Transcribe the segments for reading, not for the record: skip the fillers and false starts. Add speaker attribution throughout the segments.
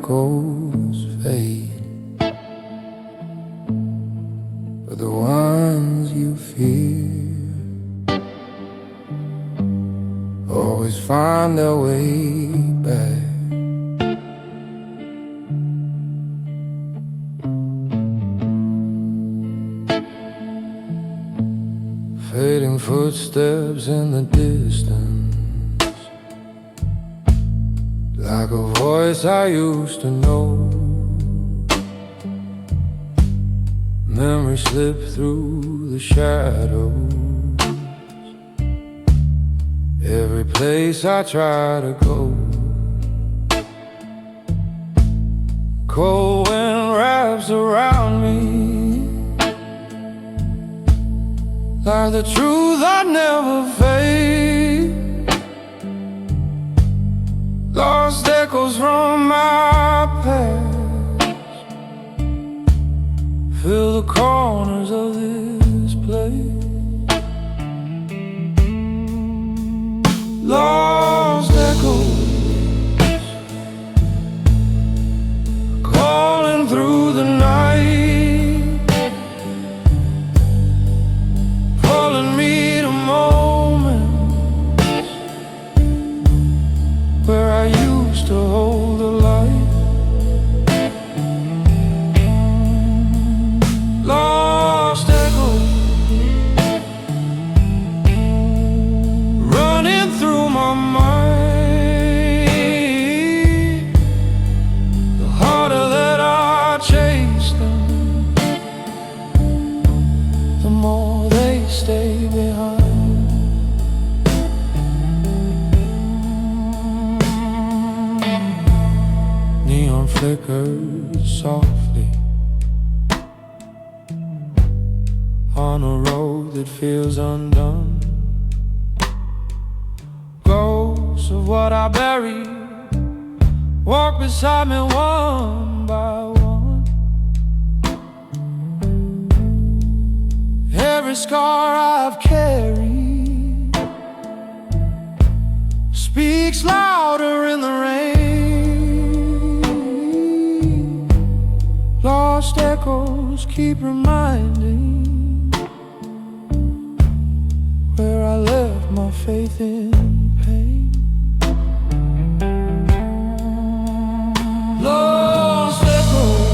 Speaker 1: echoes fade, but the ones you fear always find their way back. Fading footsteps in the distance, like a voice I used to know. Memories slip through the shadows. Every place I try to go, cold wind wraps around me, like the truth I never fade. Lost echoes from my past fill the corners of this place. Lost echoes calling through the night, pulling me to moments where I used to hold the light. Lost echoes running through my mind. The harder that I chase them, the more they stay behind. Neon flickers softly on a road that feels undone. Ghosts of what I buried walk beside me one by one. Every scar I've carried speaks louder in the rain. Lost echoes keep reminding where I left my faith in pain. Lost echoes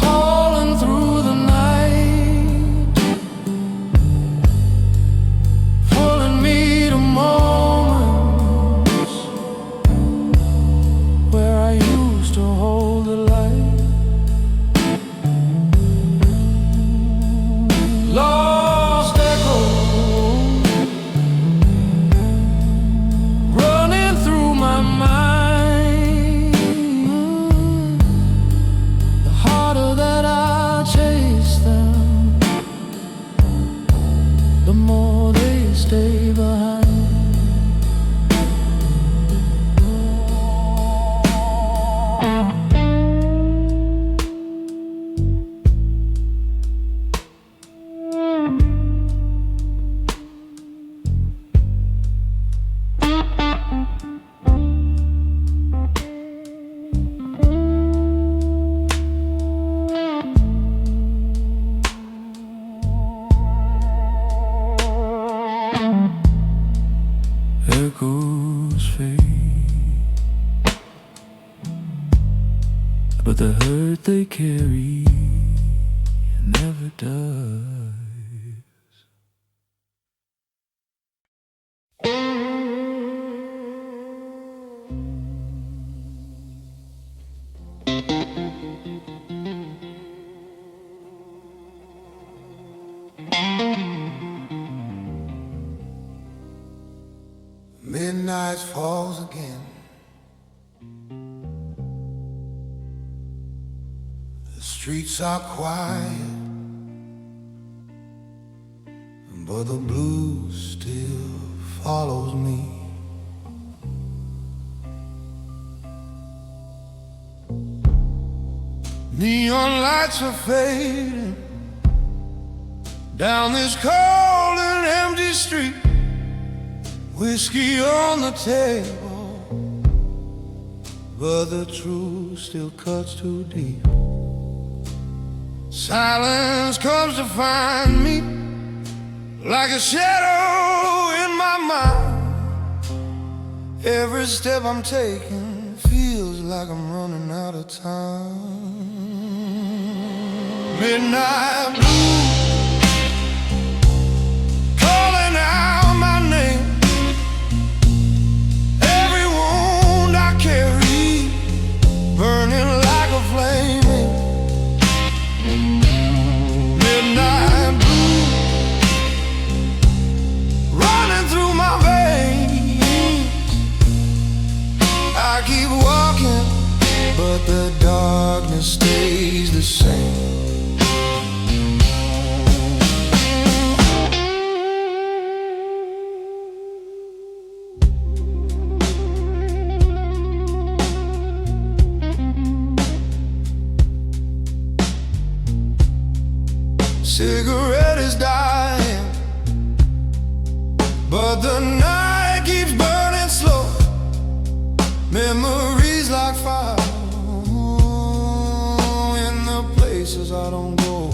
Speaker 1: calling through the night, pulling me to moments where I used to hold the light. Lost echoes running through my mind. The harder that I chase them, the more they stay behind. Echoes fade, but the hurt they carry never dies. Midnight falls again. The streets are quiet, but the blues still follows me. Neon lights are fading down this cold and empty street. Whiskey on the table, but the truth still cuts too deep. Silence comes to find me like a shadow in my mind. Every step I'm taking feels like I'm running out of time. Midnight blue, calling out my name. Every wound I carry, burning like a flame. Midnight blue, running through my veins. I keep walking, but the darkness stays the same. Cigarette is dying, but the night keeps burning slow. Memories like fire in the places I don't go.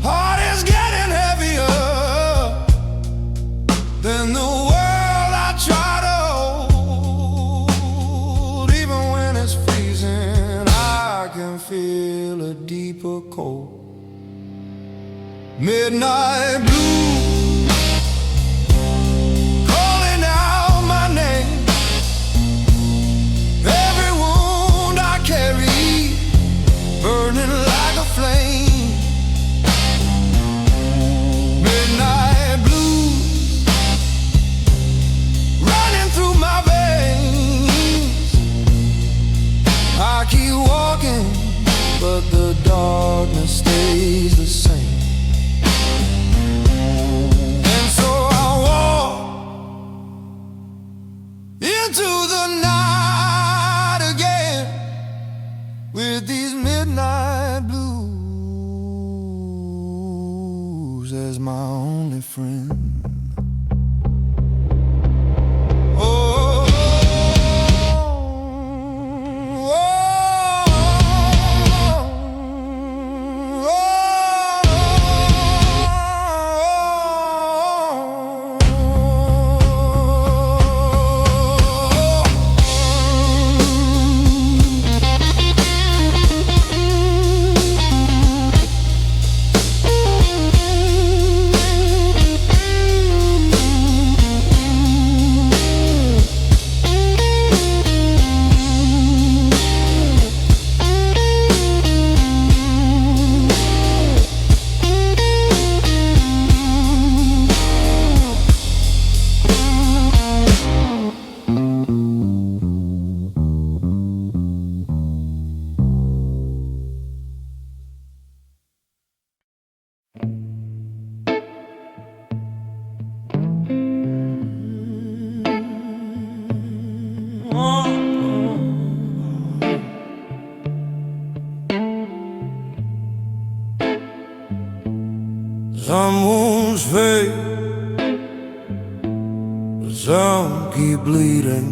Speaker 1: Heart is getting heavier than the world I try to hold. Even when it's freezing, I can feel a deeper cold. Midnight blue, calling out my name. Every wound I carry, burning like a flame. Midnight blue, running through my veins. I keep walking, but the darkness stays the same. Into the night again with these midnight blues as my only friend. Some wounds fade, some keep bleeding.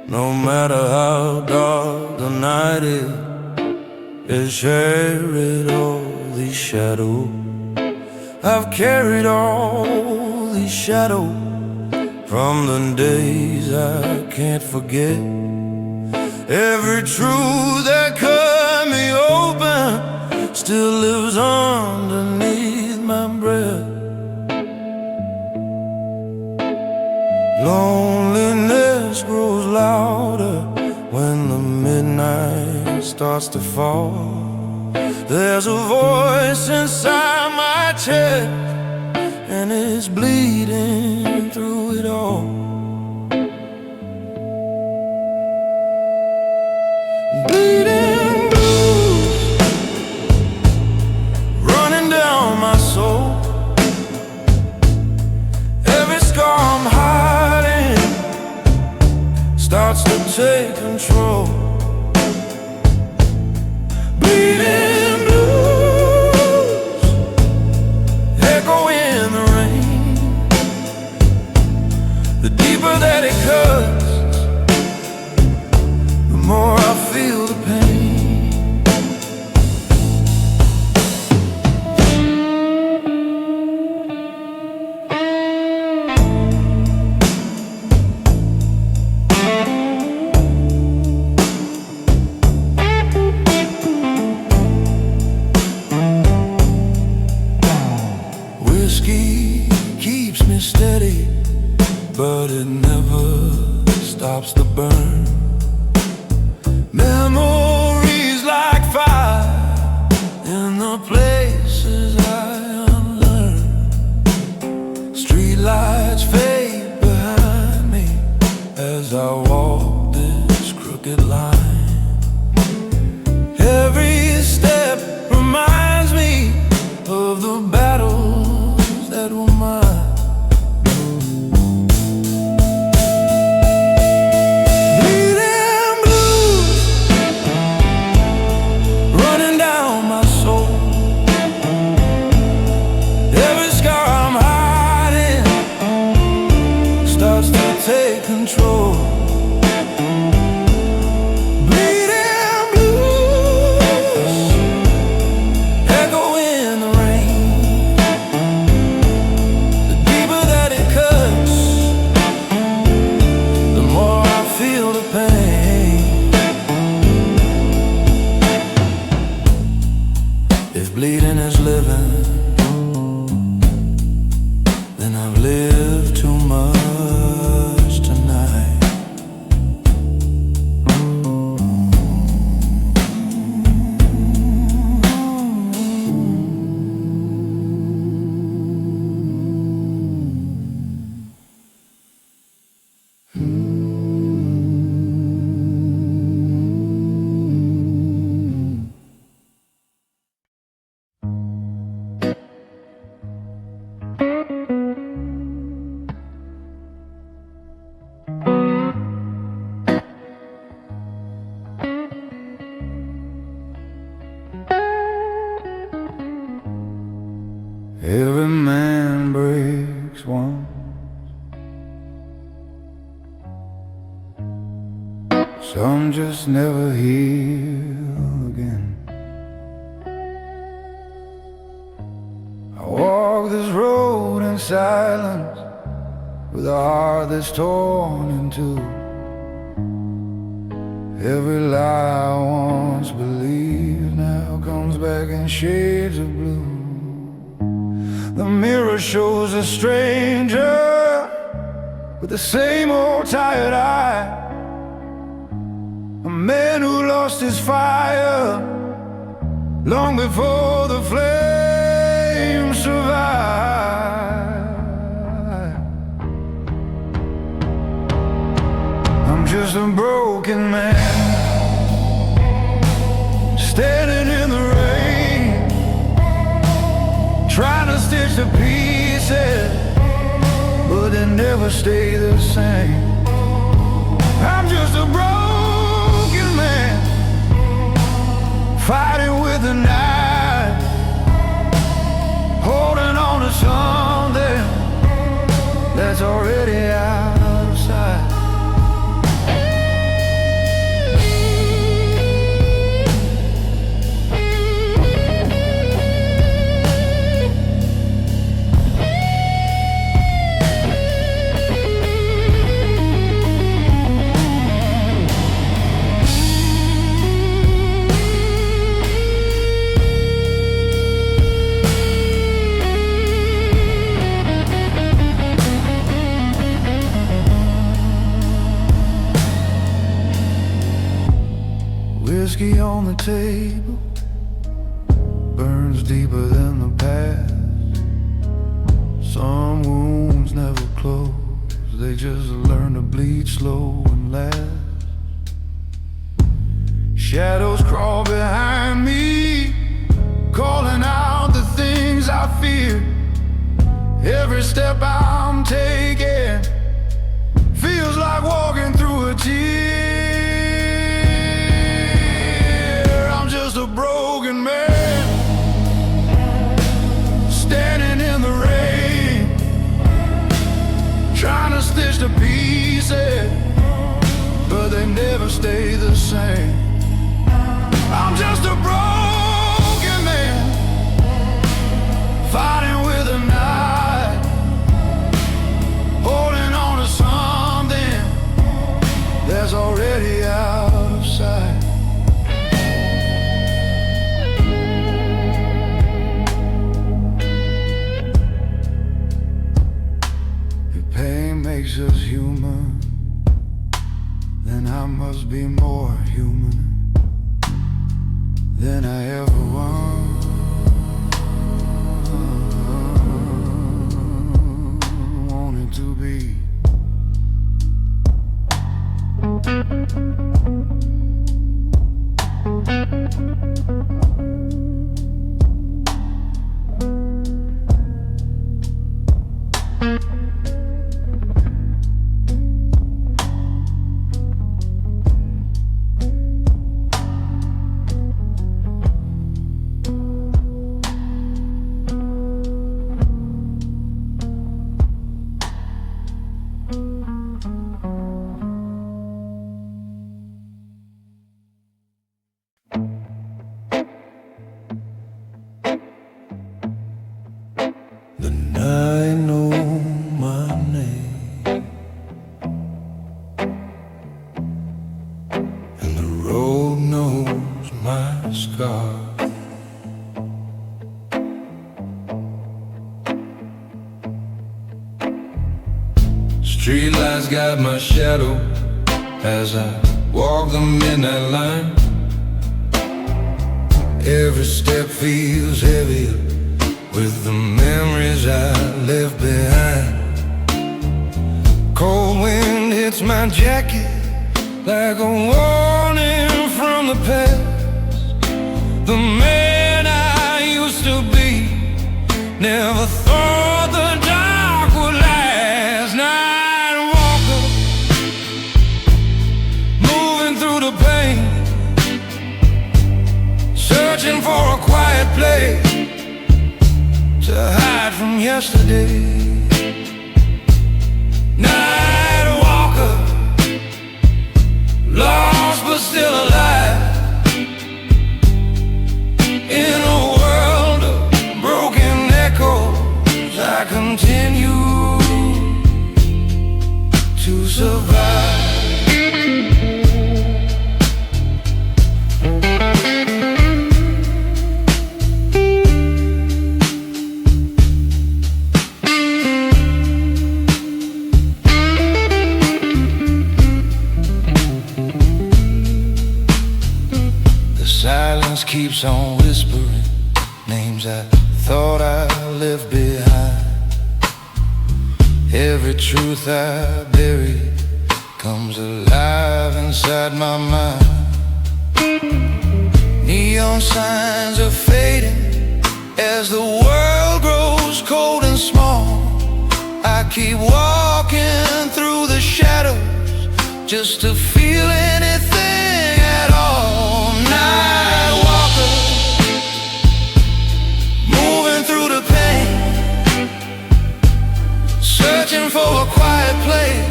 Speaker 1: No matter how dark the night is, it's carried all these shadows. I've carried all these shadows from the days I can't forget. Every truth that cut me open still lives underneath my breath. Loneliness grows louder when the midnight starts to fall. There's a voice inside my chest, and it's bleeding through it all. Bleeding blues running down my soul. Every scar I'm hiding starts to take control. Bleeding blues echo in the rain. The deeper that picket line. Every step reminds me of the battles that were mine. Bleeding blues running down my soul. Every scar I'm hiding starts to take control. If bleeding is living, then I've lived too much tonight. Every man breaks once, some just never heal again. I walk this road in silence with a heart that's torn in two. Every lie I once believed now comes back in shades of blue. The mirror shows a stranger with the same old tired eye, a man who lost his fire long before the flames survived. I'm just a broken man standing in the rain, trying to stitch the pieces, but they never stay the same. I'm just a broken man, fighting with the night, holding on to something that's already out of sight. Whiskey on the table burns deeper than the past. Some wounds never close, they just learn to bleed slow and last. Shadows crawl behind me, calling out the things I fear. Every step I'm taking feels like walking through a tear. Just a broken man standing in the rain, trying to stitch the pieces, but they never stay the same. I'm just a broken man, fighting with the night, holding on to something that's already out of sight. Makes us human, then I must be more human than I ever wanted to be. scar. Streetlights got my shadow as I walk the midnight line. Every step feels heavier with the memories I left behind. Cold wind hits my jacket like a warning from the past. The man I used to be never thought the dark would last. Night walker, moving through the pain, searching for a quiet place to hide from yesterday. Night walker, lost but still alive, in a world of broken echoes. I continue to survive. Silence keeps on whispering names I thought I left behind. Every truth I buried comes alive inside my mind. Neon signs are fading as the world grows cold and small. I keep walking through the shadows just to feel anything at all. Night walker, moving through the pain, searching for a quiet place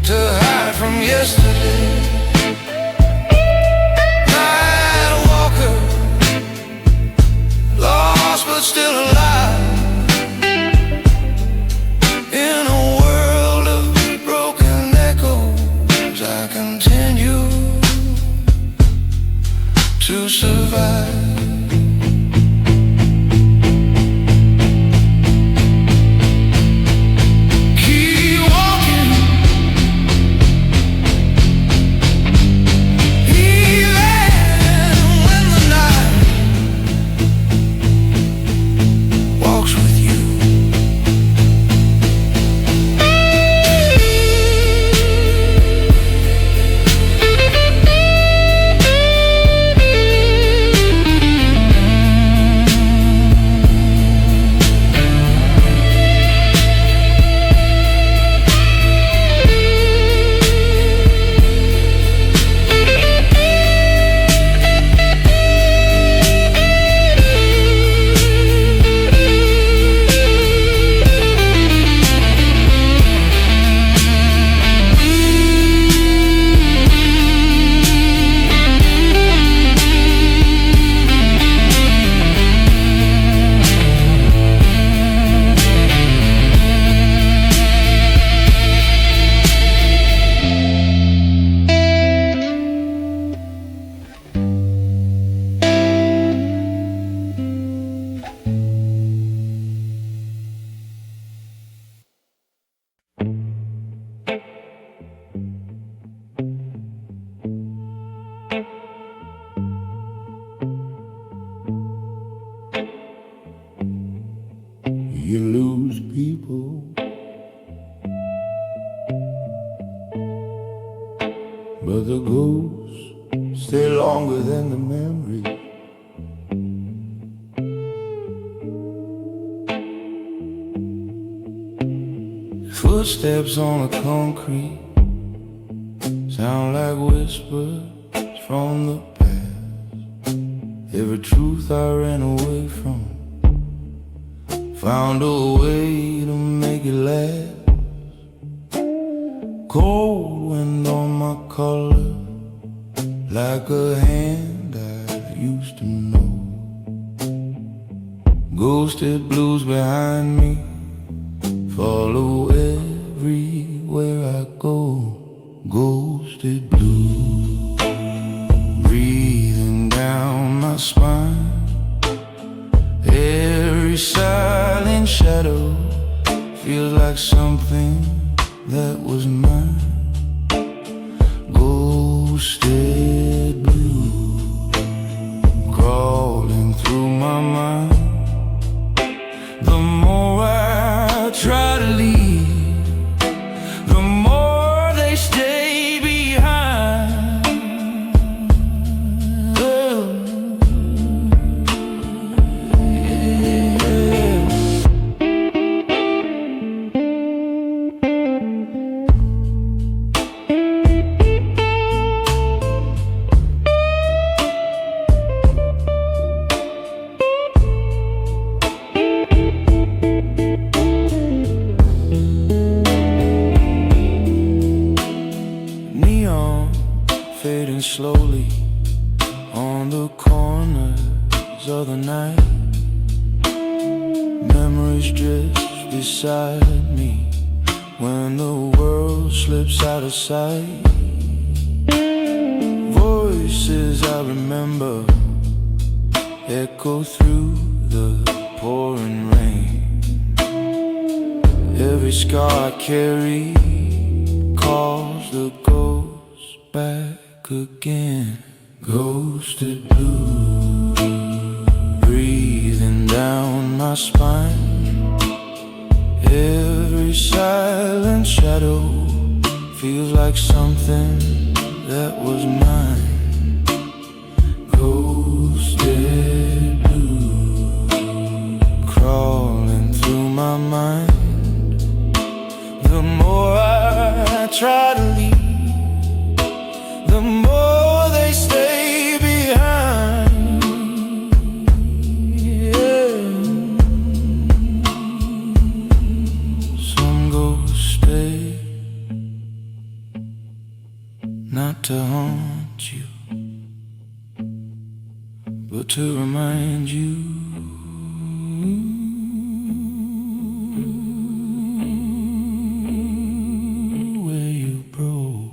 Speaker 1: to hide from yesterday. Night walker, lost but still alive, in a world of broken echoes. I continue to survive. Keep walking, even when the night walks with you. You lose people, but the ghosts stay longer than the memory. Footsteps on the concrete sound like whispers from the past. Every truth I ran away from found a way to make it last. Cold wind on my collar, like a hand I used to know. Ghosted blues behind me follow everywhere I go. Ghosted blues breathing down like something that was mine. Ghosted blue crawling through my mind. The more I try to leave, the more they stay behind. Fading slowly on the corners of the night. Memories drift beside me when the world slips out of sight. Voices I remember echo through the pouring rain. Every scar I carry calls the ghost back again. Ghosted blue breathing down my spine. Every silent shadow feels like something that was mine. Ghosted blue crawling through my mind. The more I try to leave, the more they stay behind. Yeah. Some ghosts stay, not to haunt you, but to remind you where you broke.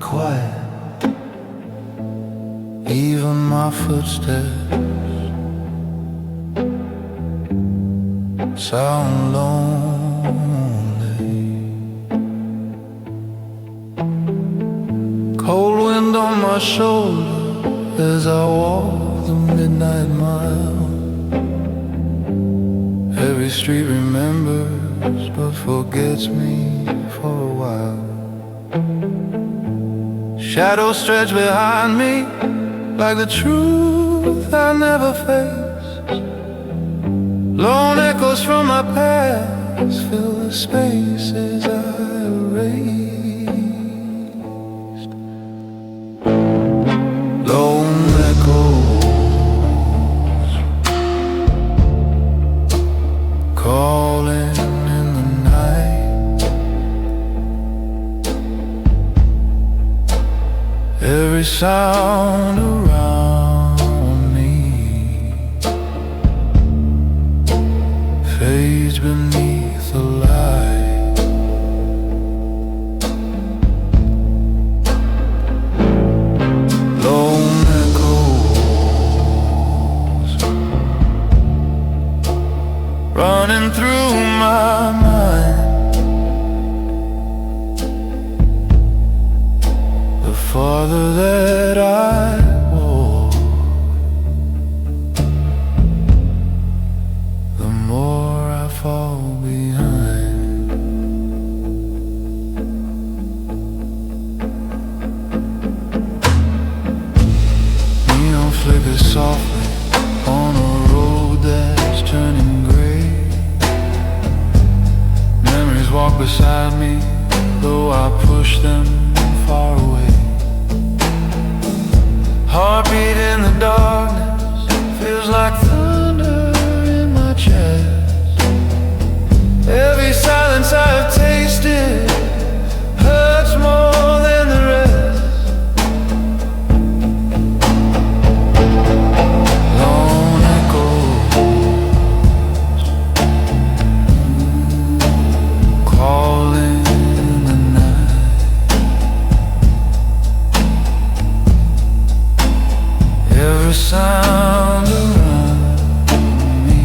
Speaker 1: Quiet, even my footsteps sound lonely. Cold wind on my shoulder as I walk the midnight mile. Every street remembers but forgets me for a while. Shadows stretch behind me like the truth I never faced. Lone echoes from my past fill the spaces I erased. Lone echoes calling in the night. Every sound around me fades beneath the light. Lone echoes running through my mind. The farther that I walk, the more I fall behind. Neon flickers beside me, though I push them far away. Heartbeat in the darkness feels like thunder in my chest. Every silence I've tasted hurts more than the rest. Lone echoes calling in the night. Every sound around me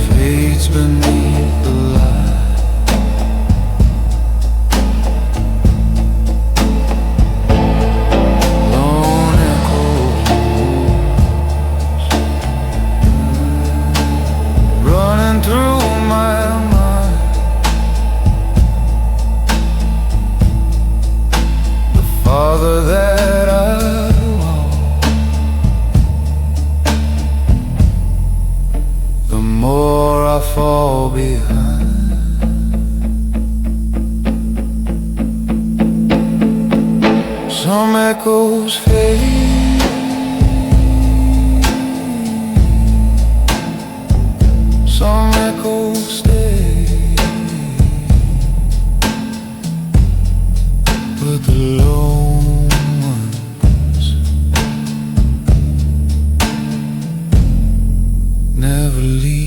Speaker 1: fades beneath the light. Lone echoes running through my mind. The farther that I walk, the more I fall behind. Some echoes fade, some echoes stay, but the lone ones never leave.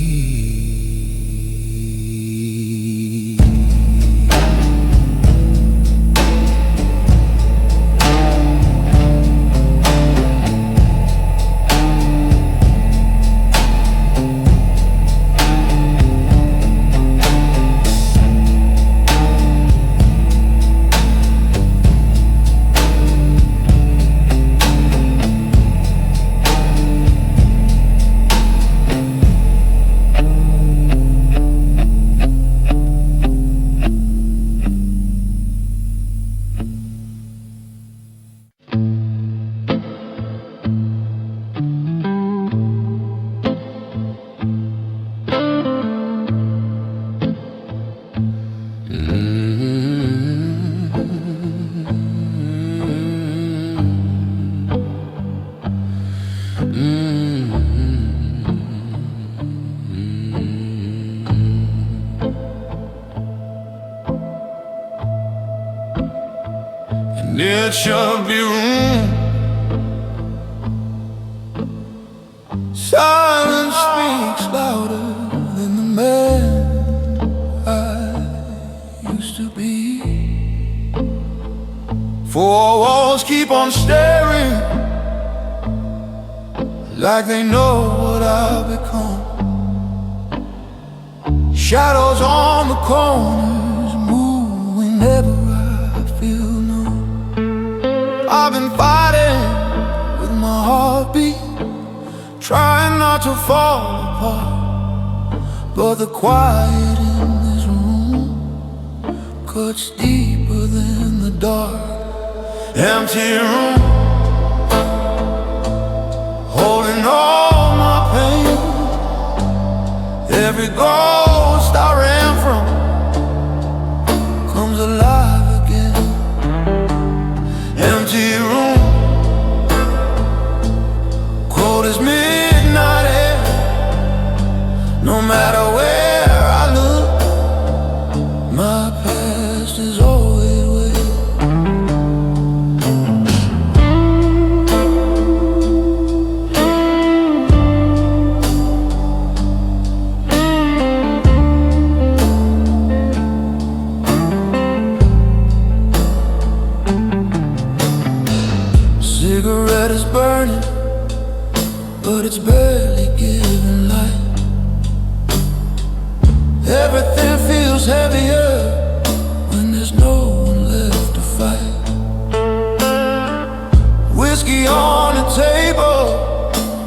Speaker 1: And it should be room. Silence speaks louder than the man I used to be. Four walls keep on staring, like they know what I'll become. Shadows on the corners move whenever I feel numb. I've been fighting with my heartbeat, trying not to fall apart. But the quiet in this room cuts deeper than the dark. Empty room, holding all my pain. Every ghost I ran from comes alive again. Empty room, cold as midnight air. No matter where I look, my past is always where. Cigarette is burning, but it's barely giving light. Everything feels heavier when there's no one left to fight. Whiskey on the table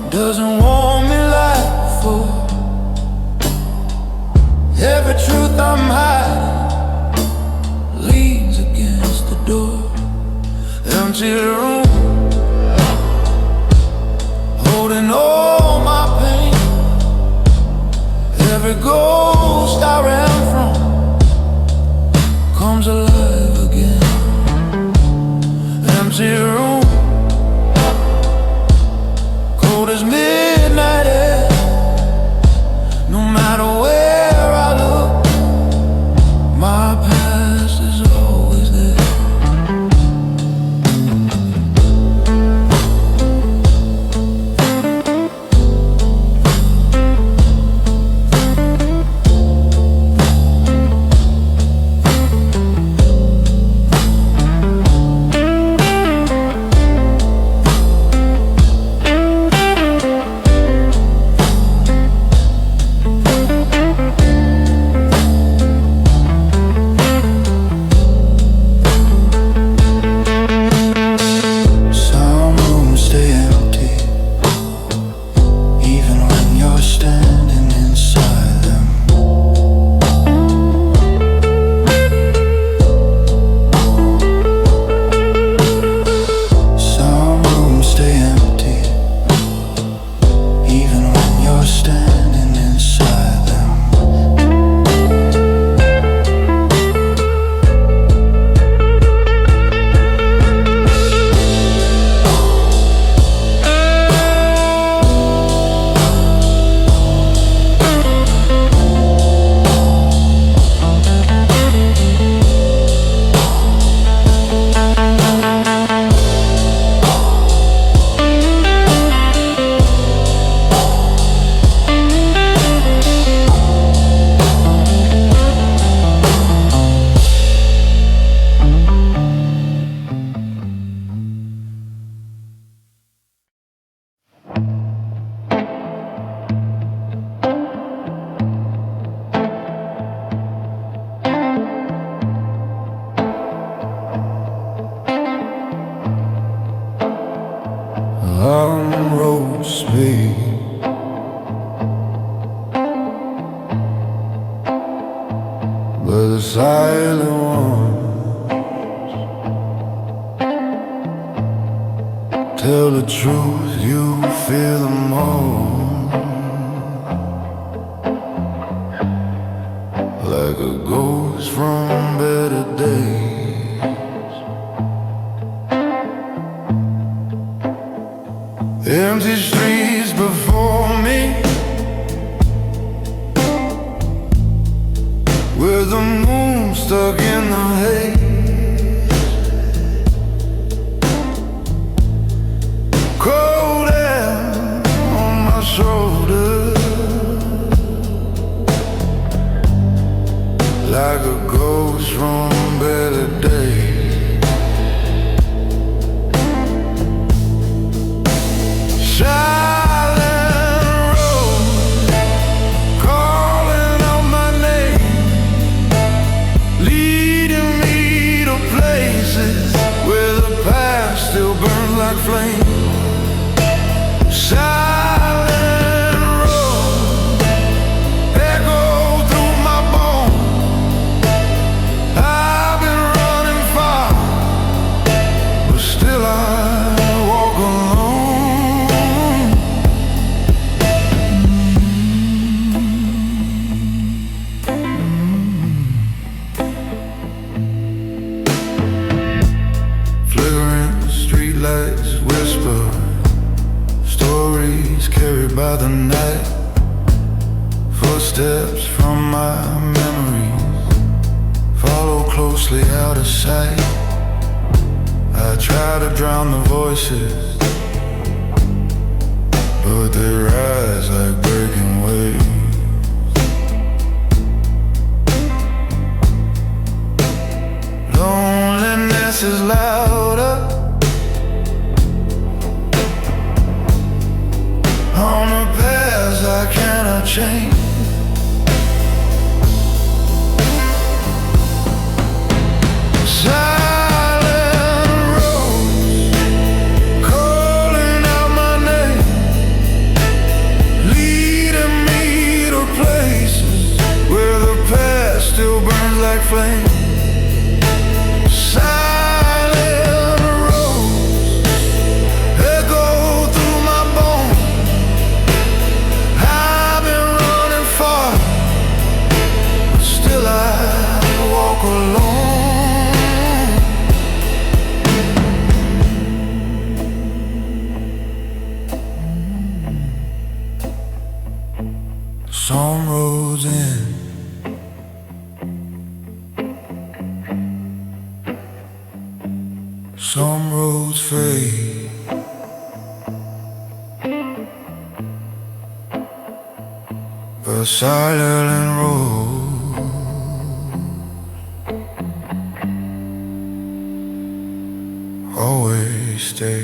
Speaker 1: doesn't warm me like before. Every truth I'm hiding leans against the door. Empty room, holding all my pain. Every goal we're standing inside them. Roast me, but the silent ones tell the truth. You feel the most, like a ghost from better days. Empty streets before me, with the moon stuck in the haze. Cold air on my shoulder, like a ghost from better days. Silent road, calling out my name, leading me to places where the past still burns like flame. Silent road, echo through my bones. I've been running far, but still I walk alone. Streetlights whisper stories carried by the night. Footsteps from my memories follow closely out of sight. I try to drown the voices, but they rise like breaking waves. Loneliness is louder on the paths I cannot change. Silent roads, calling out my name, leading me to places where the past still burns like flame. Silent roads, echo through my bones. I've been running far, but still I walk alone. Some roads end, some roads fade, but silent road always stay.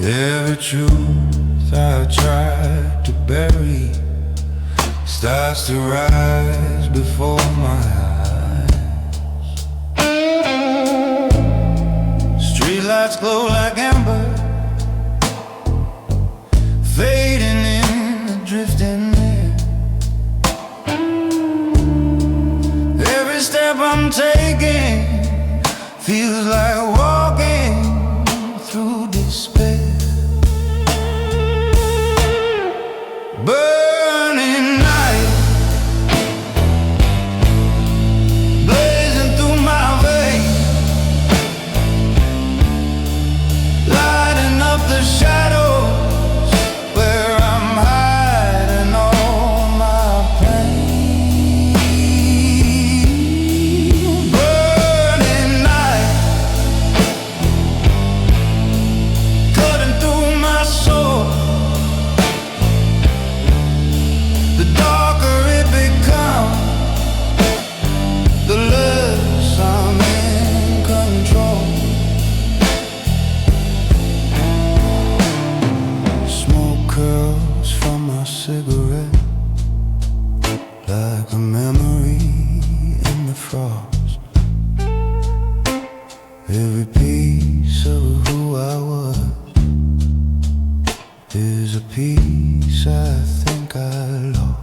Speaker 1: Every truth I tried to bury starts to rise before my eyes. Streetlights glow like amber, fading in the drifting air. Every step I'm taking feels like walking through despair. Burning night, blazing through my veins, lighting up the shadows where I'm hiding all my pain. Burning night, cutting through my soul. The darker it becomes, the less I'm in control. Smoke curls from my cigarette like a memory in the frost. Every piece of who I was is a piece I think I lost.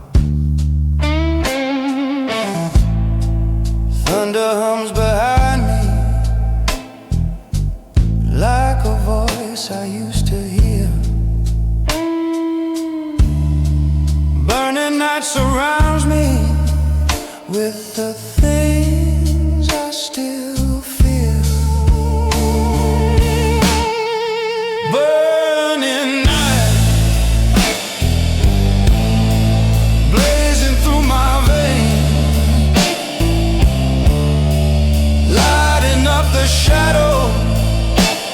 Speaker 1: Thunder hums behind me like a voice I used to hear. Burning night surrounds me with the things I still fear. Burning night, blazing through my veins, lighting up the shadow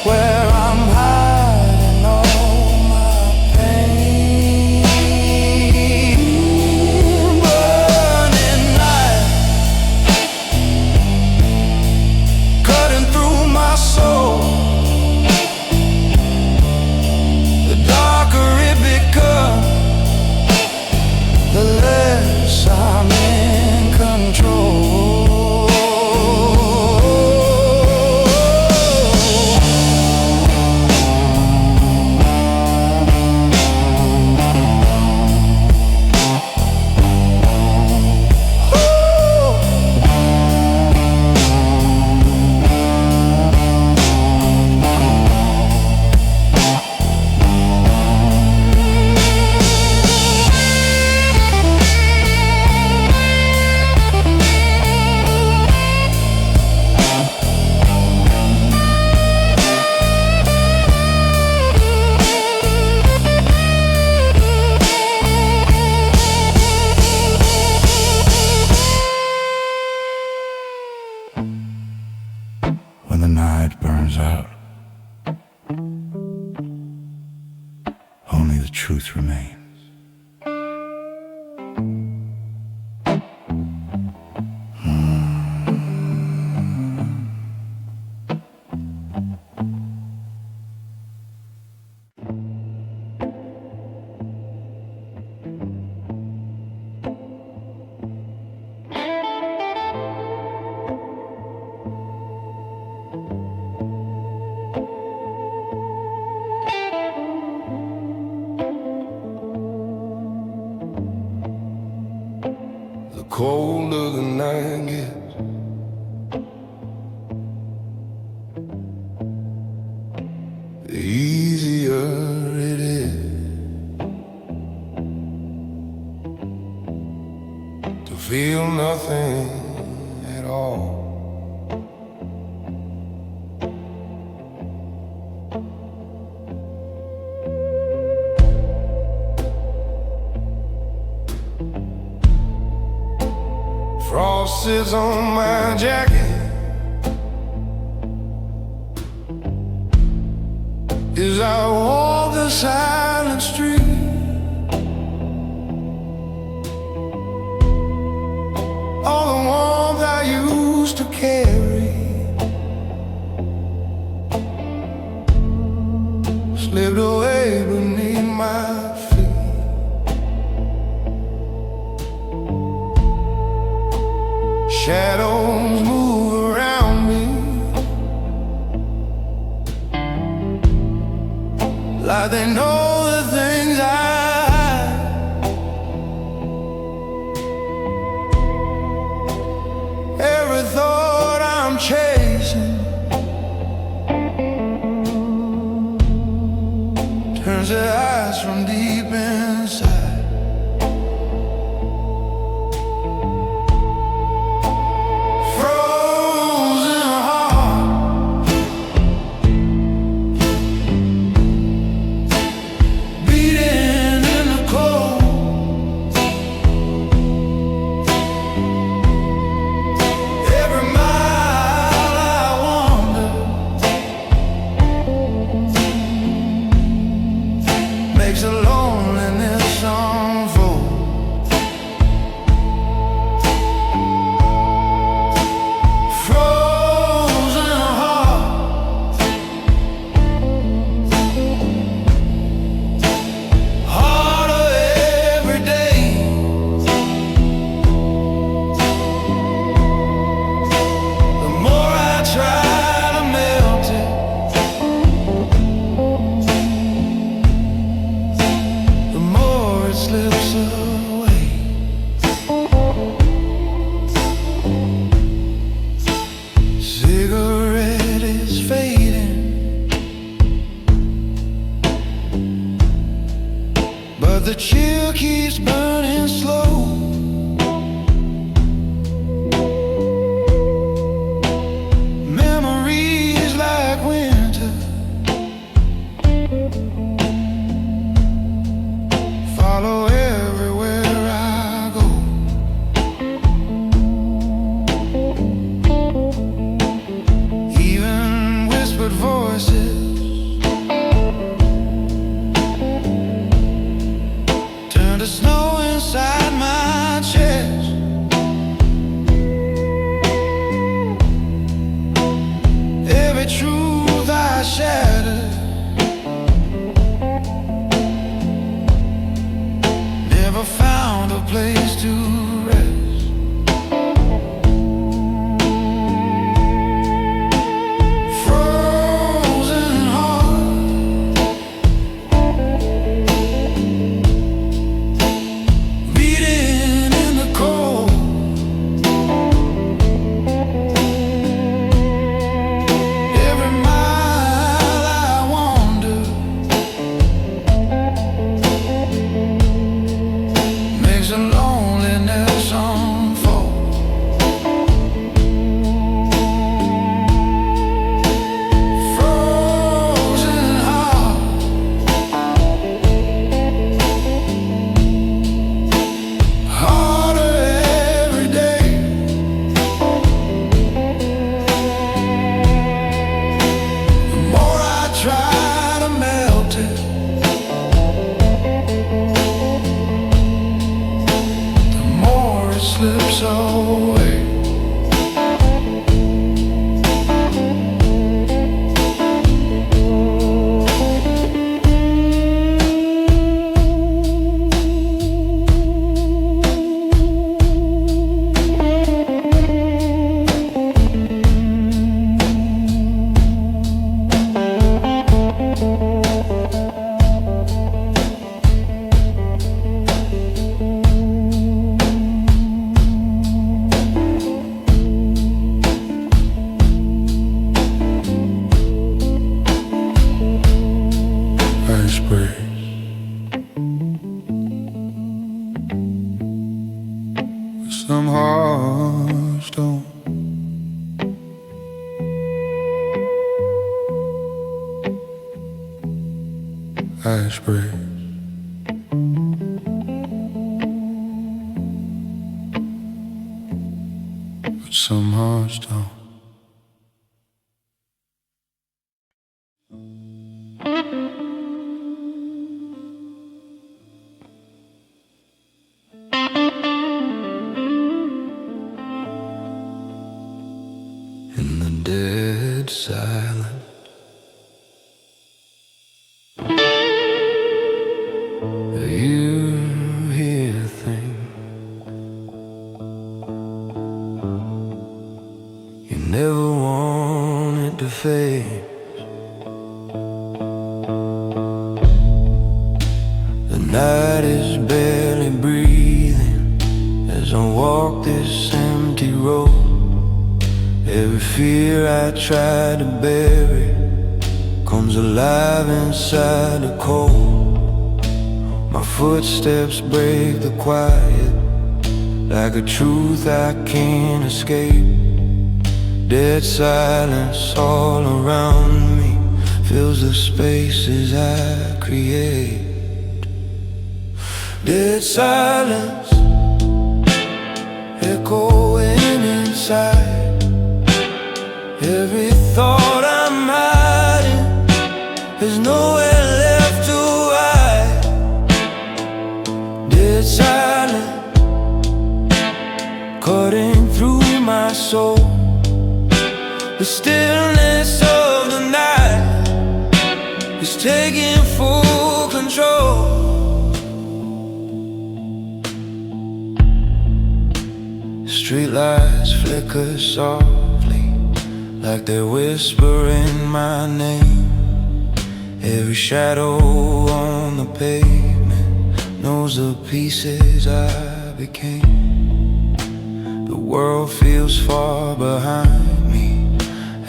Speaker 1: where I'm hiding all my pain. Burning night, cutting through my soul. The darker it becomes, the less I'm in control. When the night burns out, only the truth remains. The colder the night gets, the easier it is to feel nothing at all. Frost sits on my jacket as I walk the silent street. All the warmth I used to carry slipped away beneath my feet. Shadows move around me like they know the things I hide. Every thought I'm chasing turns to eyes from deep inside. Frozen heart beating in the cold. Every mile I wander makes a loneliness unfold. Frozen heart, harder every day. The more I try to melt it, the more it slips away. Cigarette is fading, but the chill keeps burning slow. Memories like winter follow everywhere I go. Even whispered voices turn to snow inside my chest. Every truth I shattered never found a place to rest. Frozen heart beating in the cold. Every mile I wander makes a loneliness unfold. Frozen heart, harder every day. The more I try to melt it, the more it slips away. Ice breaks with some hard stone. Ice breaks with some hard stone. In the dead silence, night is barely breathing as I walk this empty road. Every fear I tried to bury comes alive inside the cold. My footsteps break the quiet like a truth I can't escape. Dead silence all around me fills the spaces I create. Dead silence echoing inside. Every thought I'm hiding, there's nowhere left to hide. Dead silence cutting through my soul. The stillness of the night is taking full control. Streetlights flicker softly like they're whispering my name. Every shadow on the pavement knows the pieces I became. The world feels far behind me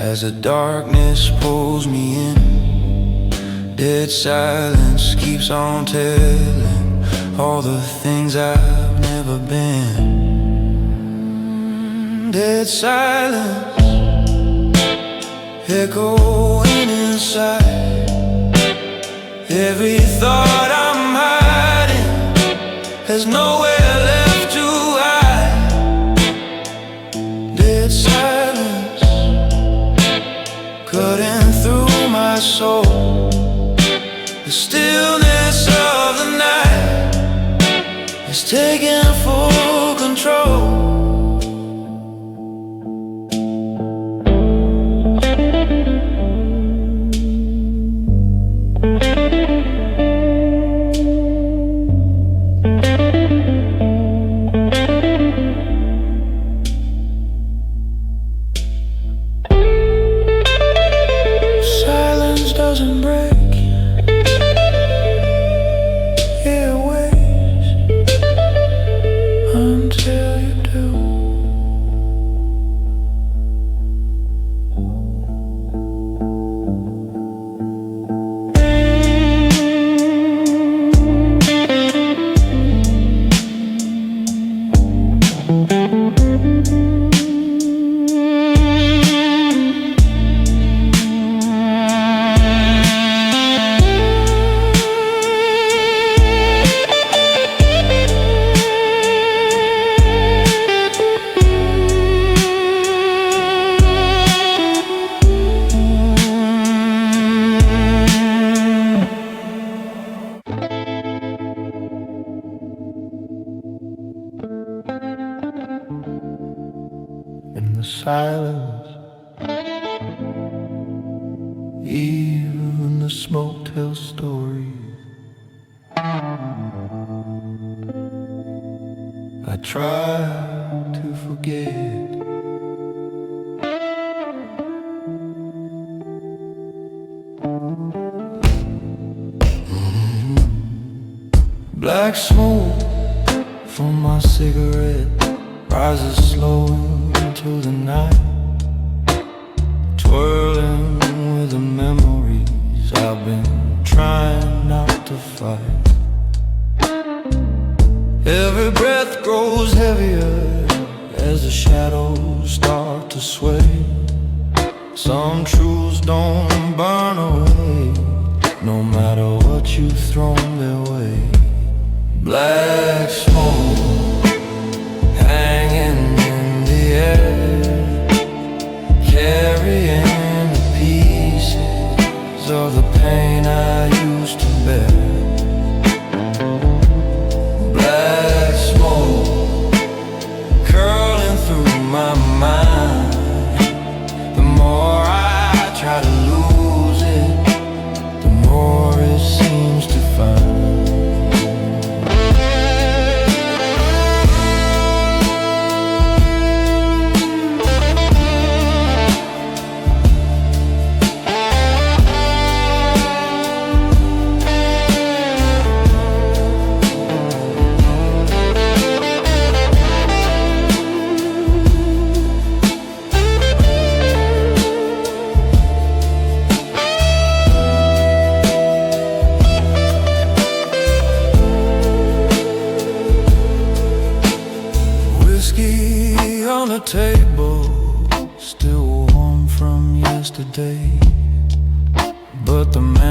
Speaker 1: as the darkness pulls me in. Dead silence keeps on telling all the things I've never been. Dead silence echoing inside. Every thought I'm hiding has nowhere left to hide. Dead silence cutting through my soul. The stillness of the night is taking full control. Doesn't break, it waits until you do. In the silence, even the smoke tells stories. I try to forget. Black smoke from my cigarette rises slow into the night, twirling with the memories I've been trying not to fight. Every breath grows heavier as the shadows start to sway. Some truths don't burn away, no matter what you've thrown their way. Black smoke hanging in the air, carrying the pieces of the pain I used to bear. Black smoke curling through my mind. The more I try to lose it, the more it seems to find.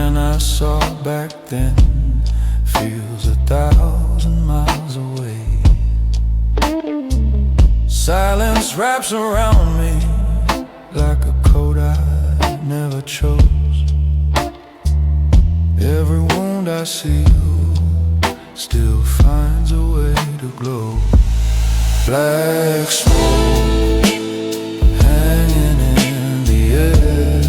Speaker 1: man I saw back then feels 1,000 miles away. Silence wraps around me like a coat I never chose. Every wound I seal still finds a way to glow. Black smoke hanging in the air,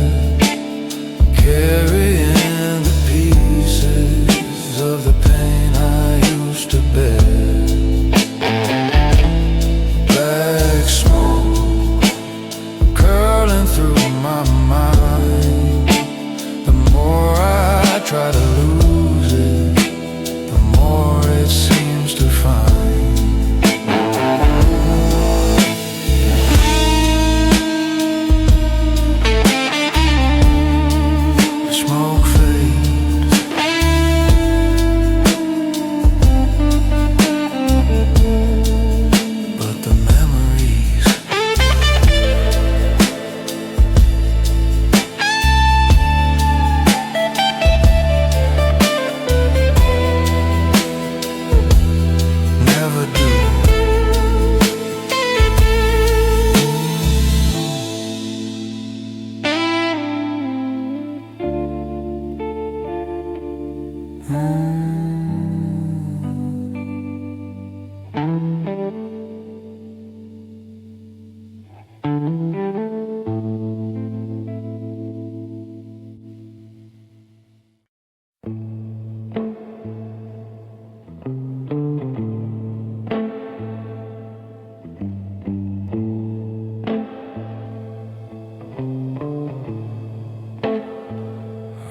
Speaker 1: carrying the pieces of the pain I used to bear. Black smoke curling through my mind. The more I try to lose it, the more it seems to find.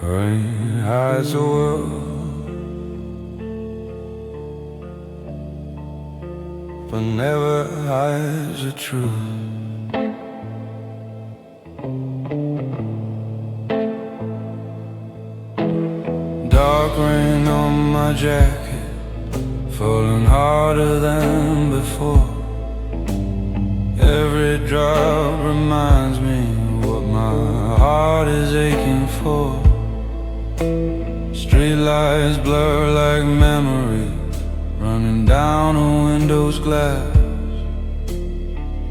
Speaker 1: Rain hides the world, but never hides the truth. Dark rain on my jacket, falling harder than before. Every drop reminds me what my heart is aching for. Streetlights blur like memory, running down a window's glass.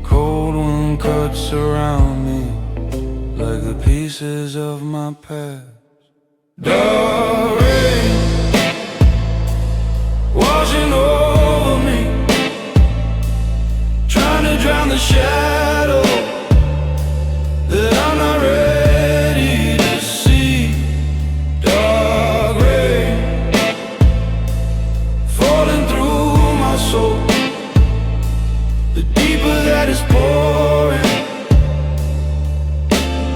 Speaker 1: Cold wind cuts around me like the pieces of my past. Dark rain washing over me, trying to drown the shadow that I'm not ready to see. Dark rain falling through my soul, the deeper that is pouring,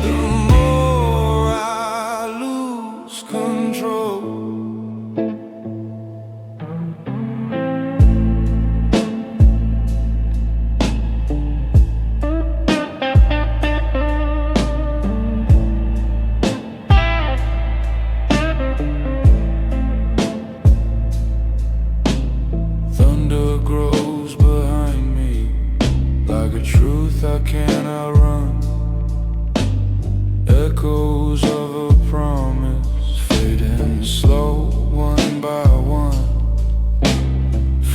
Speaker 1: the more I lose control. Thunder grows behind me like a truth I can't outrun. Echoes of a promise fading slow one by one.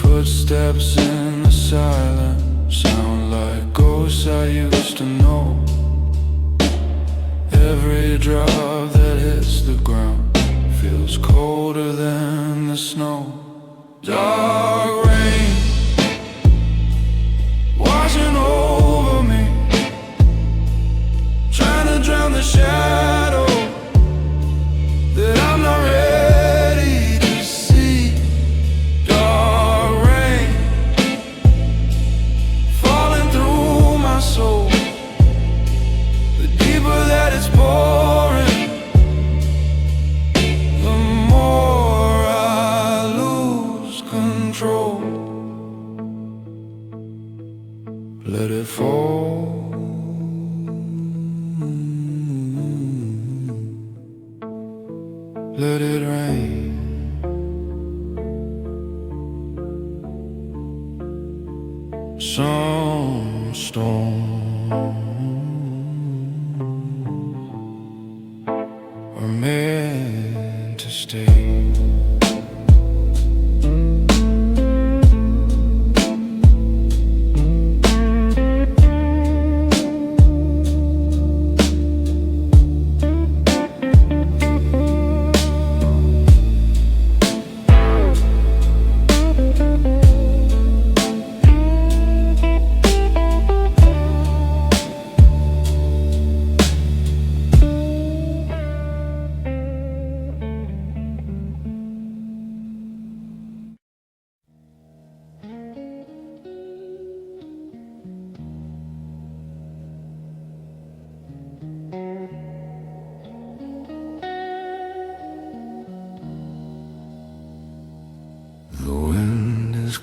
Speaker 1: Footsteps in the silence sound like ghosts I used to know. Every drop that hits the ground feels colder than the snow. Dark rain washing over me, trying to drown the shadow that I'm not ready to see. Dark rain falling through my soul, the deeper that it's pouring, the more I lose control. Let it fall, let it rain. Some storms are made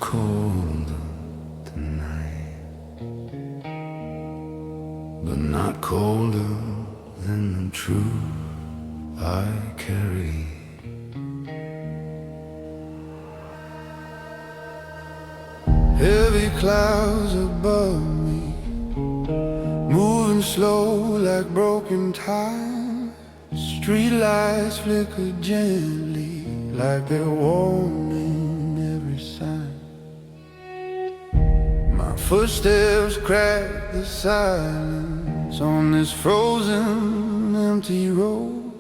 Speaker 1: colder tonight, but not colder than the truth I carry. Heavy clouds above me, moving slow like broken time. Streetlights flicker gently like they're warning every sign. My footsteps crack the silence on this frozen, empty road.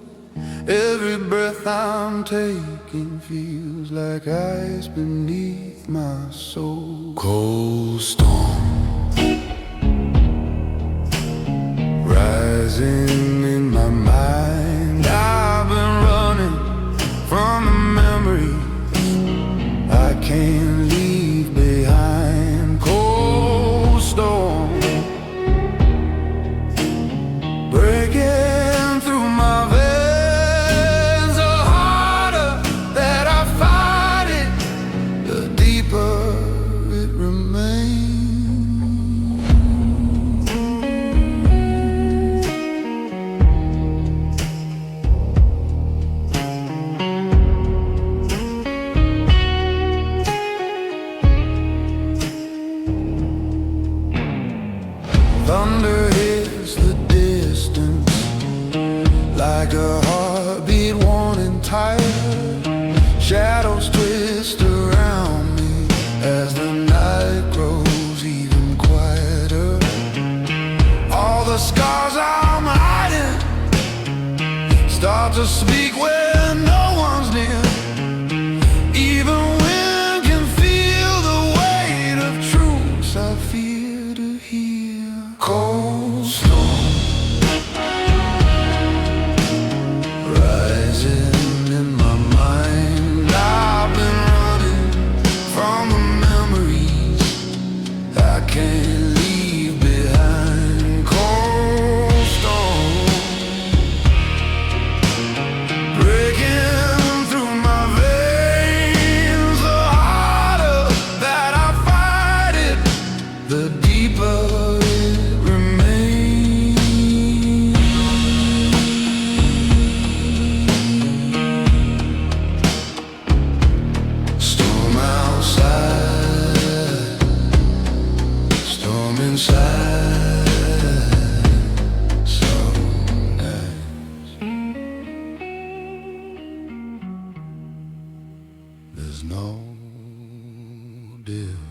Speaker 1: Every breath I'm taking feels like ice beneath my soul. Cold storm rising in my mind. I've been running from the memories I can't leave behind. Cold storm breaking through my veins. The harder that I fight it, the deeper it remains. Thunder hits the distance like a heartbeat wanting tired. Shadows twist around me as the night grows even quieter. All the scars I'm hiding start to speak when no one's near. Even wind can feel the weight of truths I fear to hear. Cold storm rising in my mind. I've been running from the memories I can't leave behind. Cold storm breaking through my veins. The harder that I fight it, the deeper it remains. Storm outside, storm inside. Some nights there's no difference.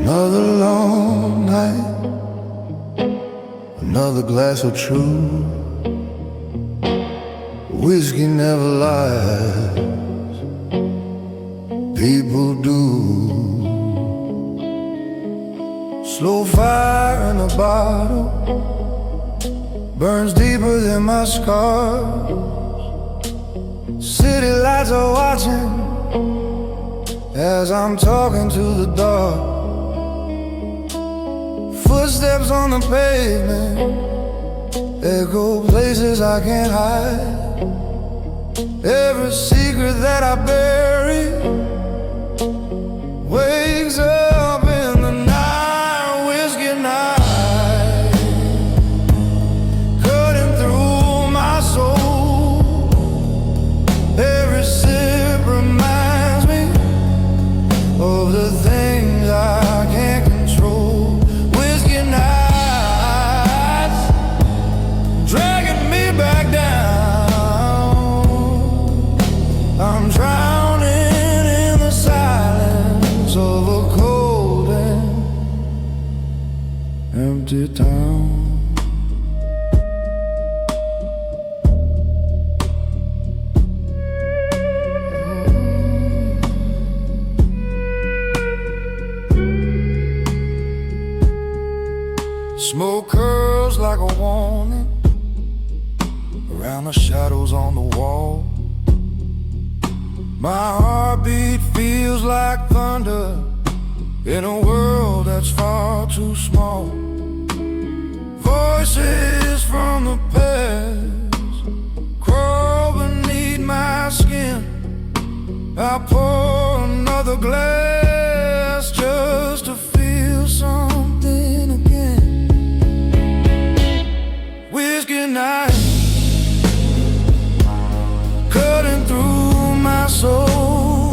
Speaker 1: Another long night, another glass of true. Whiskey never lies, people do. Slow fire in a bottle burns deeper than my scars. City lights are watching as I'm talking to the dark. Footsteps on the pavement echo places I can't hide. Every secret that I bury wakes up in the night. Whiskey night cutting through my soul. Every sip reminds me of the things I can't control. Whiskey nights empty town. Smoke curls like a warning around the shadows on the wall. My heartbeat feels like thunder in a world that's far too small. Voices from the past crawl beneath my skin. I pour another glass just to feel something again. Whiskey night cutting through my soul.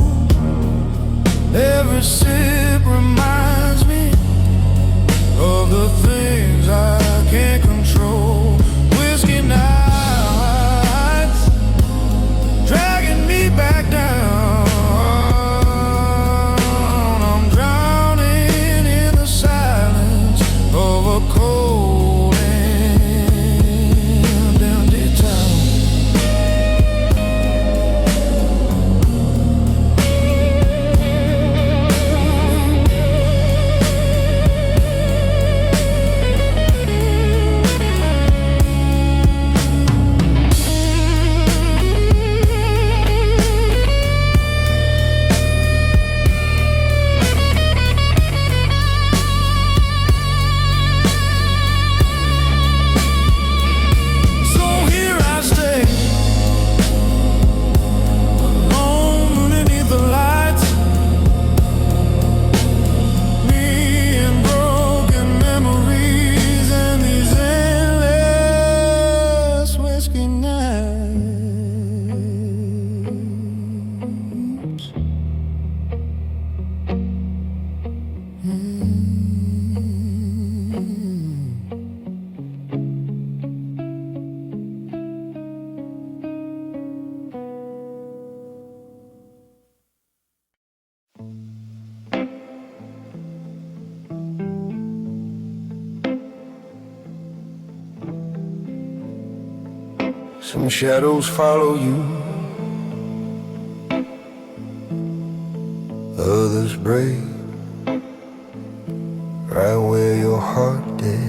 Speaker 1: Every sip reminds me of the things I can't control. Whiskey nights dragging me back down. I'm drowning in the silence of a cold and empty town. Some shadows follow you, others break right where your heart did.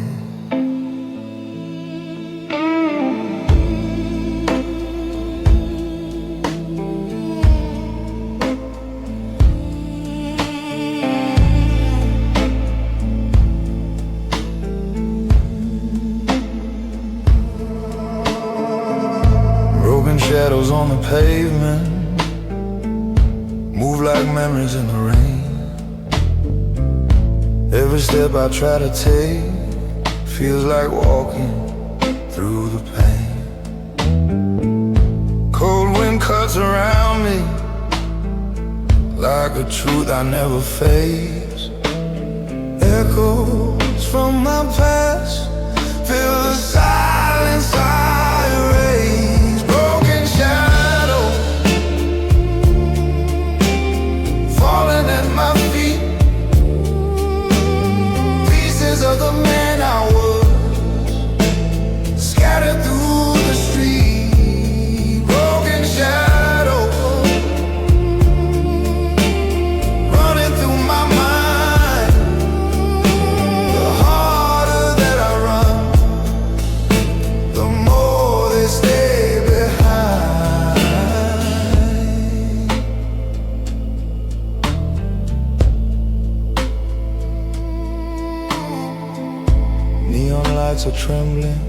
Speaker 1: Shadows on the pavement move like memories in the rain. Every step I try to take feels like walking through the pain. Cold wind cuts around me like a truth I never face. Echoes from my past fill the silence I erase. Falling at my feet, pieces of the man I was, scattered through the street. Broken shadows running through my mind. The harder that I run, the more they stay behind. Neon lights are trembling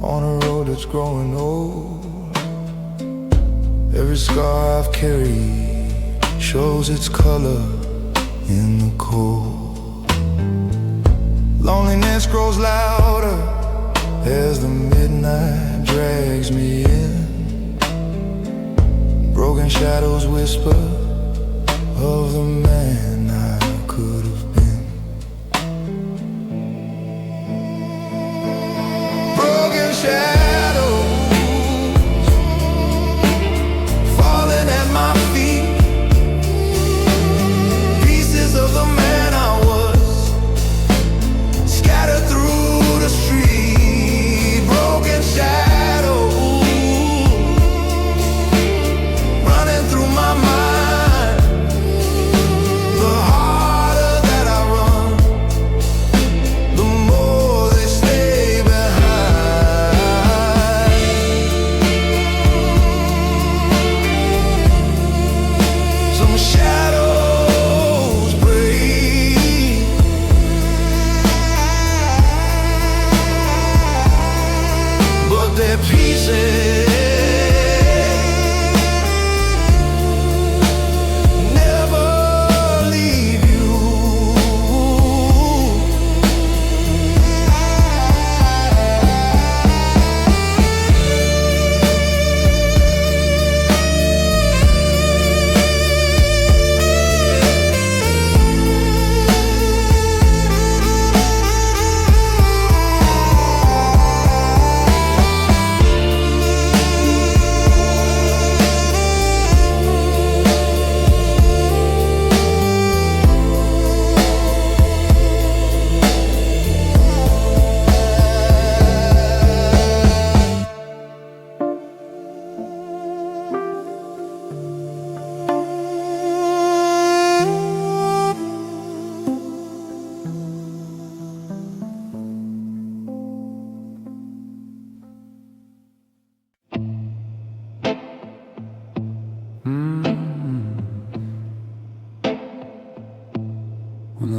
Speaker 1: on a road that's growing old. Every scar I've carried shows its color in the cold. Loneliness grows louder as the midnight drags me in. Broken shadows whisper of the man I could have been. Broken shadows falling at my feet, pieces of the man I was,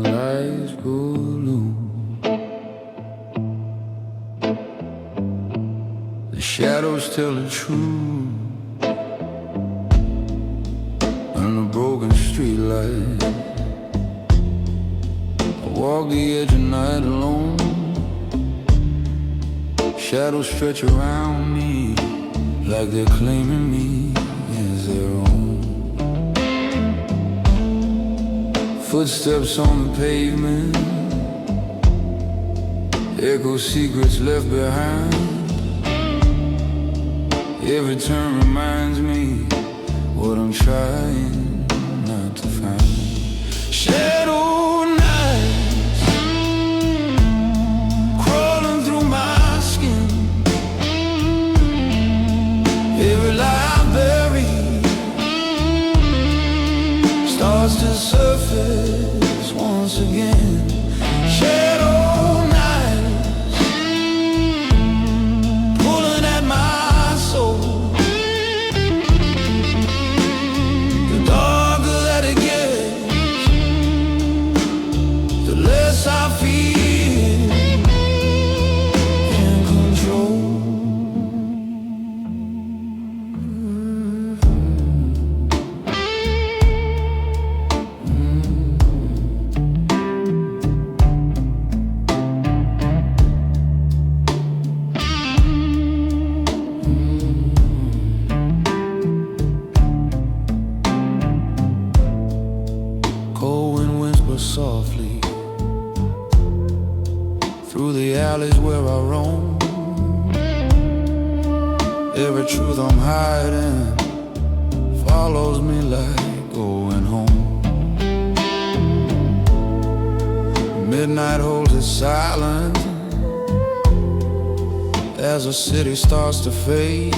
Speaker 1: the lights gloom. The shadows tell the truth on a broken street light. I walk the edge of night alone. Shadows stretch around me like they're claiming me as their own. Footsteps on the pavement echo secrets left behind. Every turn reminds me what I'm trying not to find. Shadow nights crawling through my skin. Every lie I bury starts to surface once again. Shadow nights pulling at my soul. The darker that it gets, the less I feel in control. Softly through the alleys where I roam. Every truth I'm hiding follows me like going home. Midnight holds its silence as the city starts to fade.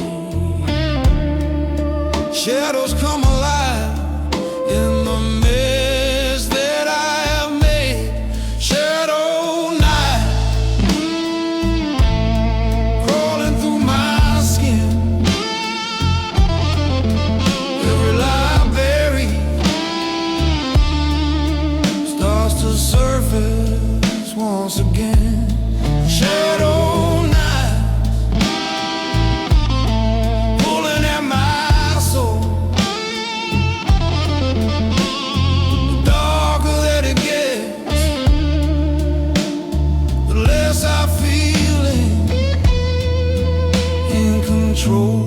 Speaker 1: Shadows come alive in the mist that I have made. Shadow night crawling through my skin. Every lie I bury starts to surface once again. Shadow night pulling at my soul. I feel in control.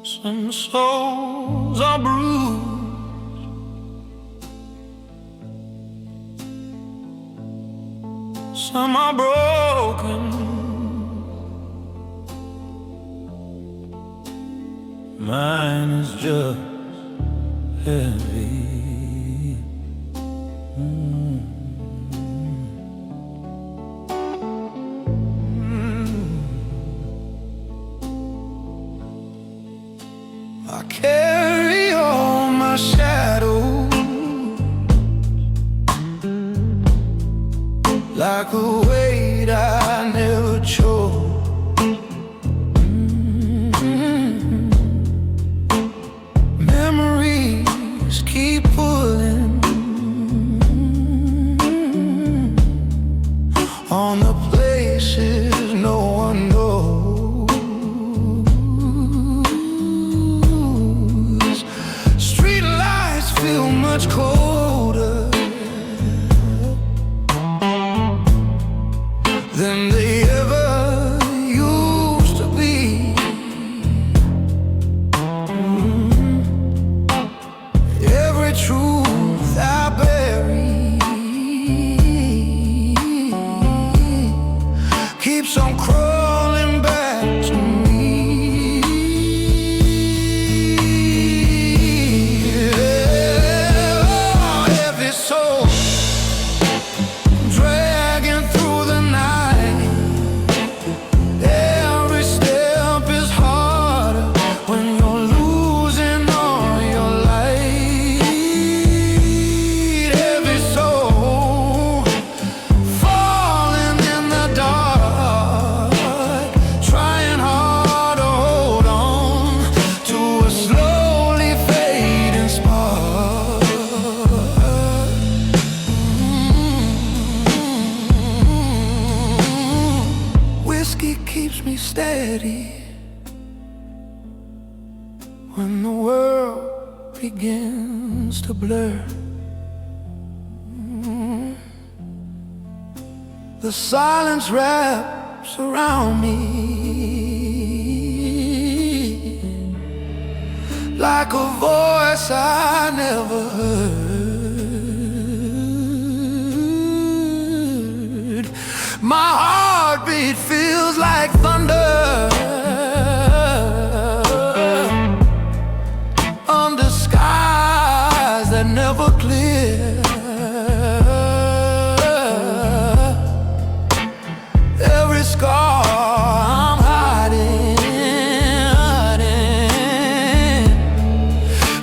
Speaker 1: Some souls are bruised, some are broken. Mine is just heavy. like a weight I never chose. Memories keep pulling on the places no one knows. Street lights feel much colder than they ever used to be. Every truth I bury keeps on crawling back to me. Yeah, every soul dragging through the night. Every step is harder when you're losing all your light. Every soul falling in the dark, trying hard to hold on to a slowly fading spark. Whiskey keeps me steady when the world begins to blur. The silence wraps around me like a voice I never heard. My heartbeat feels like thunder under skies that never clear. Every scar I'm hiding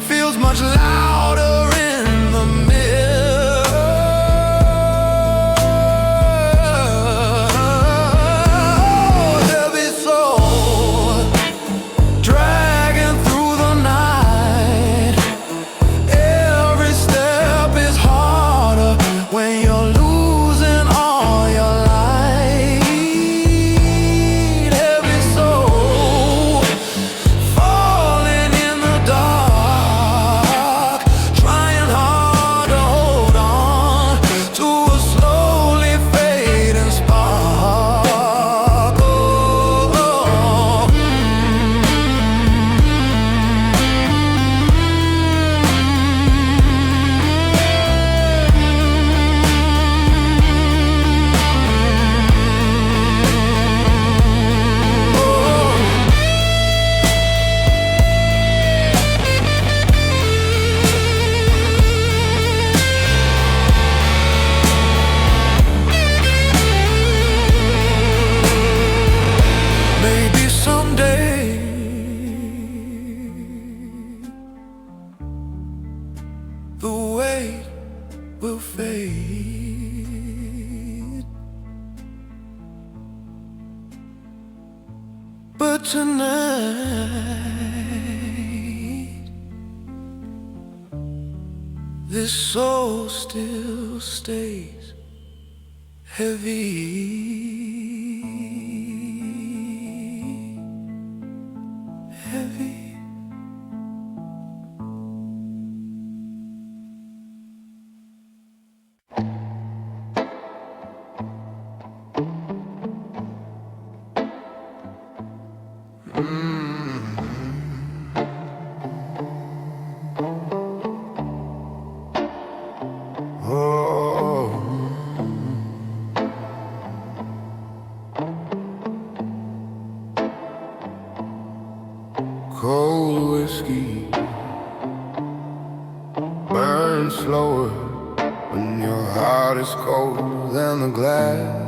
Speaker 1: feels much louder in the mirror. Heavy soul dragging through the night. Every step is harder when you're losing all your light. Every soul falling in the dark, trying hard to hold on to a slowly fading spark. Maybe someday the weight will fade, but tonight this soul still stays heavy. Heavy. Cold whiskey burns slower when your heart is colder than the glass.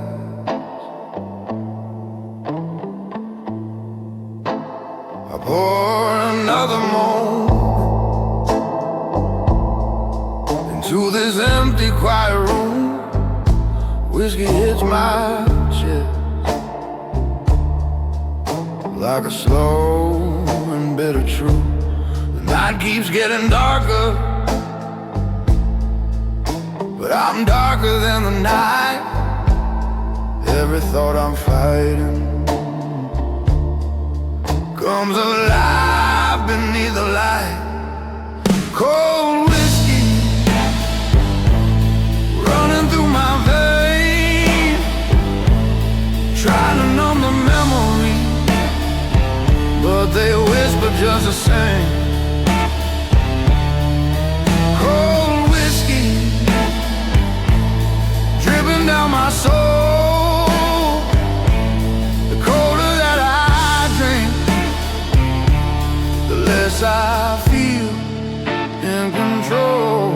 Speaker 1: I pour another moan into this empty quiet room. Whiskey hits my chest like a slow and bitter truth. The night keeps getting darker, but I'm darker than the night. Every thought I'm fighting comes alive beneath the light. Cold whiskey running through my veins, trying to numb the memory, but they whisper just the same. Cold whiskey dripping down my soul. The colder that I drink, the less I feel in control.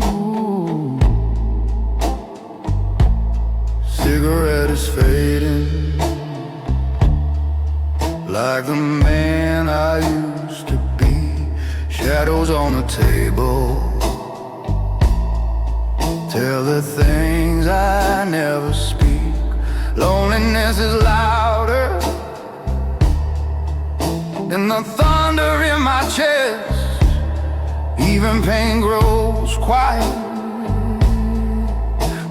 Speaker 1: Ooh. Cigarette is fading, like the man I used to be. Shadows on the table tell the things I never speak. Loneliness is louder than the thunder in my chest. Even pain grows quiet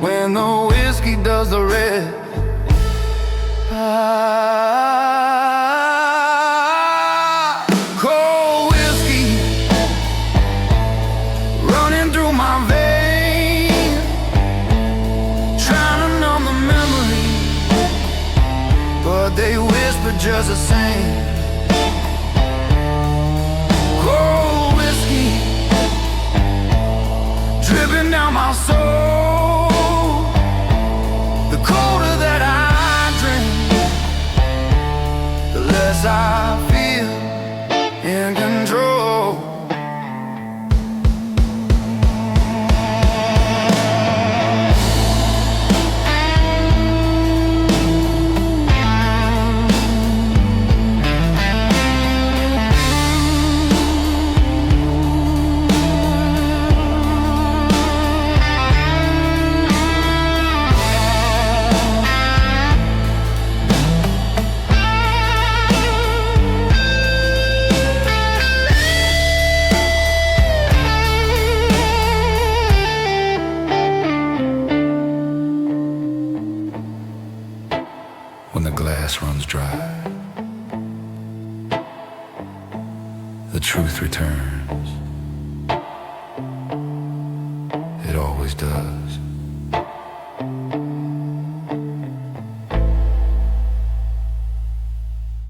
Speaker 1: when the whiskey does the rest. Cold whiskey running through my veins, trying to numb the memory, but they whisper just the same. Cold whiskey dripping down my soul. The colder that I drink, the less I feel in control. When the glass runs dry, the truth returns. It always does.